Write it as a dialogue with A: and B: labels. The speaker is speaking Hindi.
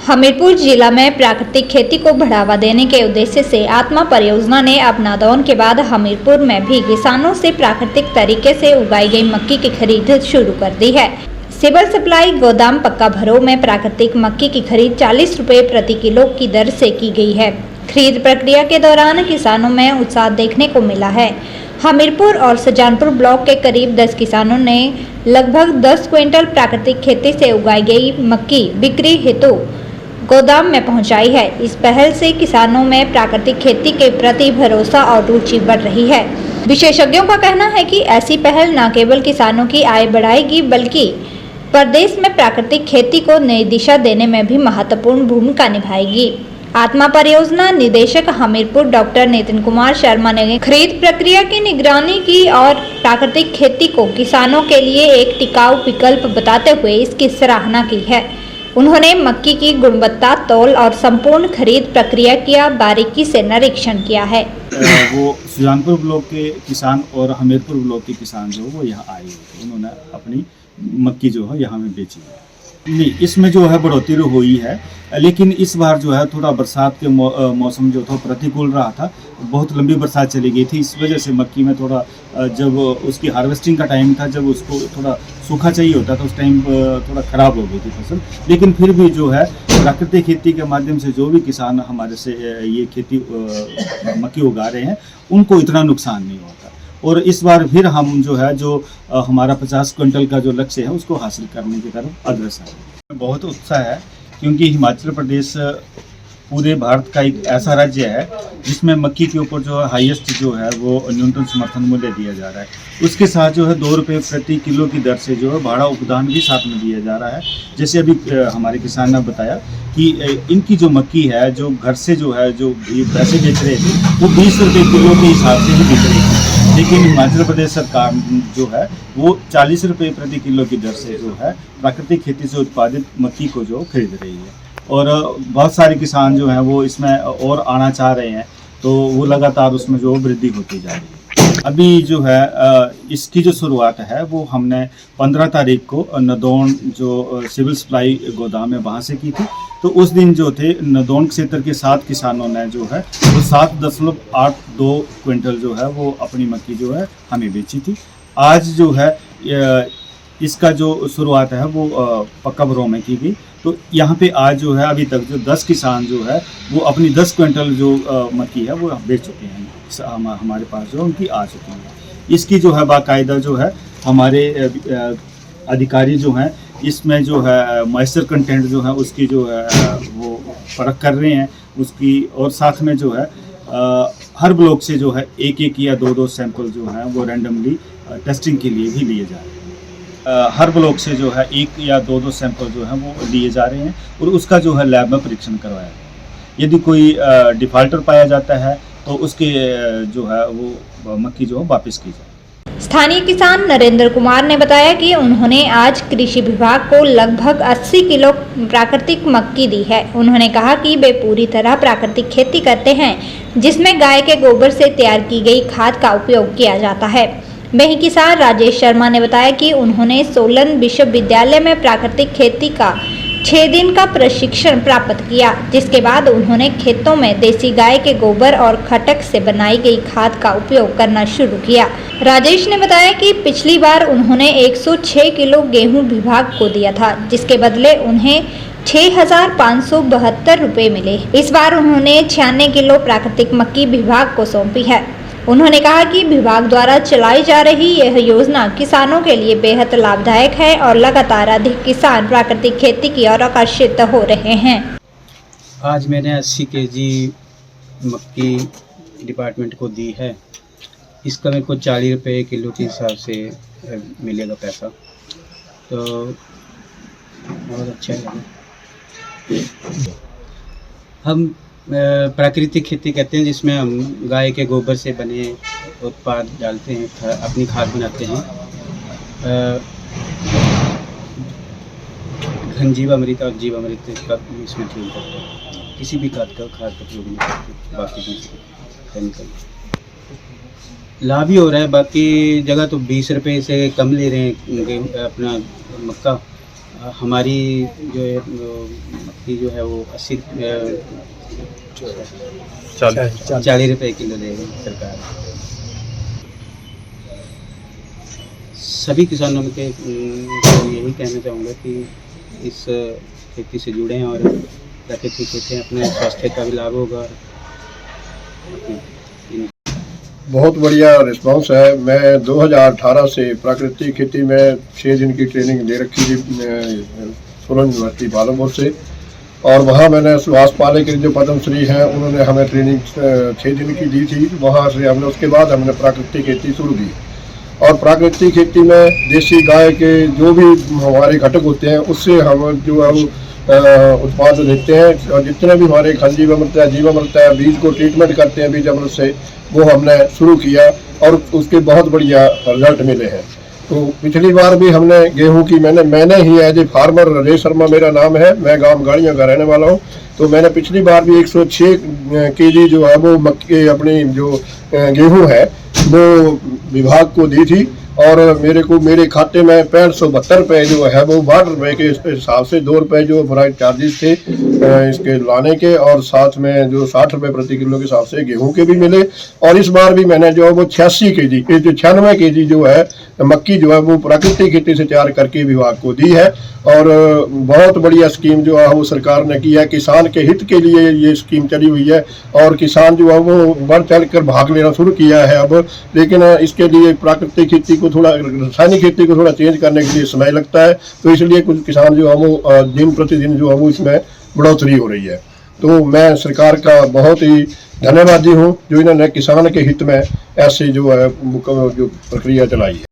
A: हमीरपुर जिला में प्राकृतिक खेती को बढ़ावा देने के उद्देश्य से आत्मा परियोजना ने अब नादौन के बाद हमीरपुर में भी किसानों से प्राकृतिक तरीके से उगाई गई मक्की की खरीद शुरू कर दी है। सिविल सप्लाई गोदाम पक्का भरो में प्राकृतिक मक्की की खरीद 40 रुपए प्रति किलो की दर से की गई है। खरीद प्रक्रिया के दौरान किसानों में उत्साह देखने को मिला है। हमीरपुर और सजानपुर ब्लॉक के करीब 10 किसानों ने लगभग 10 क्विंटल प्राकृतिक खेती से उगाई गई मक्की बिक्री हेतु गोदाम में पहुंचाई है। इस पहल से किसानों में प्राकृतिक खेती के प्रति भरोसा और रुचि बढ़ रही है। विशेषज्ञों का कहना है कि ऐसी पहल न केवल किसानों की आय बढ़ाएगी बल्कि प्रदेश में प्राकृतिक खेती को नई दिशा देने में भी महत्वपूर्ण भूमिका निभाएगी। आत्मा परियोजना निदेशक हमीरपुर डॉक्टर नितिन कुमार शर्मा ने खरीद प्रक्रिया की निगरानी की और प्राकृतिक खेती को किसानों के लिए एक टिकाऊ विकल्प बताते हुए इसकी सराहना की है। उन्होंने मक्की की गुणवत्ता, तौल और संपूर्ण खरीद प्रक्रिया का बारीकी से निरीक्षण किया है।
B: वो सुजानपुर ब्लॉक के किसान और हमीरपुर ब्लॉक के किसान जो वो यहाँ आए हुए थे, उन्होंने अपनी मक्की जो है यहाँ में बेची है। नहीं, इसमें जो है बढ़ोतरी हुई है, लेकिन इस बार जो है थोड़ा बरसात के मौसम जो था प्रतिकूल रहा था, बहुत लंबी बरसात चली गई थी। इस वजह से मक्की में थोड़ा जब उसकी हार्वेस्टिंग का टाइम था, जब उसको थोड़ा सूखा चाहिए होता था, उस टाइम थोड़ा ख़राब हो गई थी फसल। लेकिन फिर भी जो है प्राकृतिक खेती के माध्यम से जो भी किसान हमारे से ये खेती मक्की उगा रहे हैं, उनको इतना नुकसान नहीं होता। और इस बार फिर हम जो है जो हमारा 50 क्विंटल का जो लक्ष्य है उसको हासिल करने की तरफ अग्रसर है। बहुत उत्साह है क्योंकि हिमाचल प्रदेश पूरे भारत का एक ऐसा राज्य है जिसमें मक्की के ऊपर जो हाईएस्ट जो है वो न्यूनतम समर्थन मूल्य दिया जा रहा है। उसके साथ जो है 2 रुपये प्रति किलो की दर से जो है भाड़ा उपदान भी साथ में दिया जा रहा है। जैसे अभी हमारे किसान ने बताया कि इनकी जो मक्की है, जो घर से जो है जो पैसे बेच रहे थे वो 20 रुपये किलो के हिसाब से ही बिक रही थी, लेकिन हिमाचल प्रदेश सरकार जो है वो 40 रुपये प्रति किलो की दर से जो है प्राकृतिक खेती से उत्पादित मक्की को जो खरीद रही है। और बहुत सारे किसान जो हैं वो इसमें और आना चाह रहे हैं, तो वो लगातार उसमें जो वृद्धि होती जा रही है। अभी जो है इसकी जो शुरुआत है वो हमने 15 तारीख को नदौन जो सिविल सप्लाई गोदाम है वहाँ से की थी। तो उस दिन जो थे नदौन क्षेत्र के 7 किसानों ने जो है वो 7.82 क्विंटल जो है वो अपनी मक्की जो है हमें बेची थी। आज जो है इसका जो शुरुआत है वो पक्का भरो में की गई। तो यहाँ पे आज जो है अभी तक जो 10 किसान जो है वो अपनी 10 क्विंटल जो मक्की है वो बेच चुके हैं, हमारे पास जो उनकी आ चुकी है। इसकी जो है बाकायदा जो है हमारे अधिकारी जो हैं इसमें जो है मॉइस्चर कंटेंट जो है उसकी जो है वो परख कर रहे हैं उसकी, और साथ में जो है हर ब्लॉक से जो है 1-1 या 2-2 सैंपल जो है वो रैंडमली टेस्टिंग के लिए भी लिए जा रहे हैं। हर ब्लॉक से जो है 1 या 2-2 सैंपल जो है वो लिए जा रहे हैं और उसका जो है लैब में परीक्षण करवाया है। यदि कोई डिफॉल्टर पाया जाता है तो उसके जो है वो मक्की जो है वापस की जाए।
A: स्थानीय किसान नरेंद्र कुमार ने बताया कि उन्होंने आज कृषि विभाग को लगभग 80 किलो प्राकृतिक मक्की दी है। उन्होंने कहा कि वे पूरी तरह प्राकृतिक खेती करते हैं जिसमें गाय के गोबर से तैयार की गई खाद का उपयोग किया जाता है। वहीं किसान राजेश शर्मा ने बताया कि उन्होंने सोलन विश्वविद्यालय में प्राकृतिक खेती का 6 दिन का प्रशिक्षण प्राप्त किया, जिसके बाद उन्होंने खेतों में देसी गाय के गोबर और खटक से बनाई गई खाद का उपयोग करना शुरू किया। राजेश ने बताया कि पिछली बार उन्होंने 106 किलो गेहूं विभाग को दिया था, जिसके बदले उन्हें 6,572 रुपये मिले। इस बार उन्होंने 96 किलो प्राकृतिक मक्की विभाग को सौंपी है। उन्होंने कहा कि विभाग द्वारा चलाई जा रही यह योजना किसानों के लिए बेहद लाभदायक है और लगातार अधिक किसान प्राकृतिक खेती की ओर आकर्षित हो रहे हैं।
C: आज मैंने 80 केजी मक्की डिपार्टमेंट को दी है। इसका मेरे को 40 रुपये किलो के हिसाब से मिलेगा पैसा, तो बहुत अच्छा है। हम प्राकृतिक खेती कहते हैं जिसमें हम गाय के गोबर से बने उत्पाद डालते हैं, अपनी खाद बनाते हैं। घनजीवामृत और जीवामृत का इसमें प्रयोग करते हैं। किसी भी खाद का प्रयोग नहीं करते, बाकी केमिकल। लाभ ही हो रहा है, बाकी जगह तो 20 रुपये से कम ले रहे हैं अपना मक्का, हमारी जो है मक्की जो है वो 40 रुपए किलो देगी सरकार। सभी किसानों के को यही कहना चाहूँगा कि इस खेती से जुड़ें और प्राकृतिक खेती अपने स्वास्थ्य का भी लाभ होगा।
D: बहुत बढ़िया रिस्पांस है। मैं 2018 से प्राकृतिक खेती में 6 दिन की ट्रेनिंग ले रखी थी सोलन यूनिवर्सिटी पालमपुर से, और वहाँ मैंने सुभाष पाले के जो पद्मश्री हैं उन्होंने हमें ट्रेनिंग 6 दिन की दी थी। वहाँ से हमने उसके बाद हमने प्राकृतिक खेती शुरू की, और प्राकृतिक खेती में देसी गाय के जो भी हमारे घटक होते हैं उससे हम जो है उत्पाद लेते हैं, और जितने भी हमारे खंजीवामृत है, जीवामृत है, बीज को ट्रीटमेंट करते हैं बीजामृत से, वो हमने शुरू किया और उसके बहुत बढ़िया रिजल्ट मिले हैं। तो पिछली बार भी हमने गेहूं की मैंने ही as a farmer, Rajesh Sharma मेरा नाम है, मैं गांव गाड़ियों का रहने वाला हूं, तो मैंने पिछली बार भी 106 केजी जो है वो मक्की अपनी जो गेहूं है वो विभाग को दी थी, और मेरे खाते में 6572 रुपये जो है वो 12 रुपये के हिसाब से 2 रुपये जो फ्राइट चार्जेस थे इसके लाने के, और साथ में जो 60 रुपये प्रति किलो के हिसाब से गेहूं के भी मिले। और इस बार भी मैंने जो है वो 86 केजी जो 96 केजी जो है मक्की जो है वो प्राकृतिक खेती से तैयार करके विभाग को दी है, और बहुत बढ़िया स्कीम जो है वो सरकार ने की है। किसान के हित के लिए ये स्कीम चली हुई है, और किसान जो है वो बढ़ चढ़ कर भाग लेना शुरू किया है अब, लेकिन इसके लिए प्राकृतिक खेती को थोड़ा, रासायनिक खेती को थोड़ा चेंज करने के लिए समय लगता है, तो इसलिए कुछ किसान जो है वो दिन प्रतिदिन जो है वो इसमें बढ़ोतरी हो रही है। तो मैं सरकार का बहुत ही धन्यवादी हूँ जो इन्होंने किसान के हित में ऐसे जो है जो प्रक्रिया चलाई है।